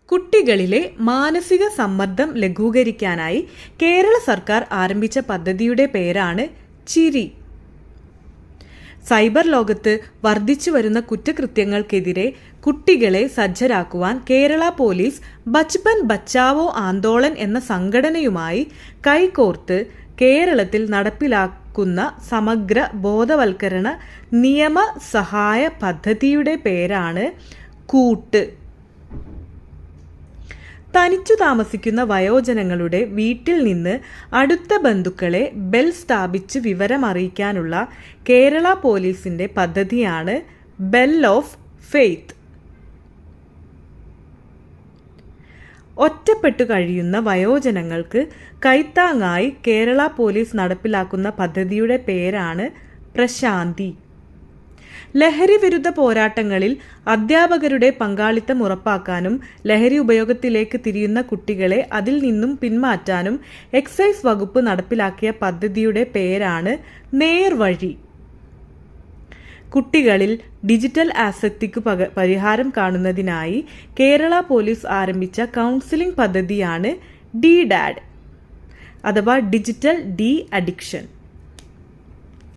കുട്ടികളിലെ മാനസിക സമ്മർദ്ദം ലഘൂകരിക്കാനായി കേരള സർക്കാർ ആരംഭിച്ച പദ്ധതിയുടെ പേരാണ് ചിരി. സൈബർ ലോകത്ത് വർദ്ധിച്ചു വരുന്ന കുറ്റകൃത്യങ്ങൾക്കെതിരെ കുട്ടികളെ സജ്ജരാക്കുവാൻ കേരള പോലീസ് ബച്പൻ ബച്ചാവോ ആന്തോളൻ എന്ന സംഘടനയുമായി കൈകോർത്ത് കേരളത്തിൽ നടപ്പിലാക്കുന്ന സമഗ്ര ബോധവൽക്കരണ നിയമ സഹായ പദ്ധതിയുടെ പേരാണ് കൂട്ട്. തനിച്ചു താമസിക്കുന്ന വയോജനങ്ങളുടെ വീട്ടിൽ നിന്ന് അടുത്ത ബന്ധുക്കളെ ബെൽ സ്ഥാപിച്ച് വിവരമറിയിക്കാനുള്ള കേരള പോലീസിന്റെ പദ്ധതിയാണ് ബെൽ ഓഫ് ഫെയ്ത്ത്. ഒറ്റപ്പെട്ടു കഴിയുന്ന വയോജനങ്ങൾക്ക് കൈത്താങ്ങായി കേരള പോലീസ് നടപ്പിലാക്കുന്ന പദ്ധതിയുടെ പേരാണ് പ്രശാന്തി. ലഹരി വിരുദ്ധ പോരാട്ടങ്ങളിൽ അധ്യാപകരുടെ പങ്കാളിത്തം ഉറപ്പാക്കാനും ലഹരി ഉപയോഗത്തിലേക്ക് തിരിയുന്ന കുട്ടികളെ അതിൽ നിന്നും പിന്മാറ്റാനും എക്സൈസ് വകുപ്പ് നടപ്പിലാക്കിയ പദ്ധതിയുടെ പേരാണ് നേർവഴി. കുട്ടികളിൽ ഡിജിറ്റൽ ആസക്തിക്ക് പരിഹാരം കാണുന്നതിനായി കേരള പോലീസ് ആരംഭിച്ച കൗൺസിലിംഗ് പദ്ധതിയാണ് DDAD അഥവാ ഡിജിറ്റൽ ഡി അഡിക്ഷൻ.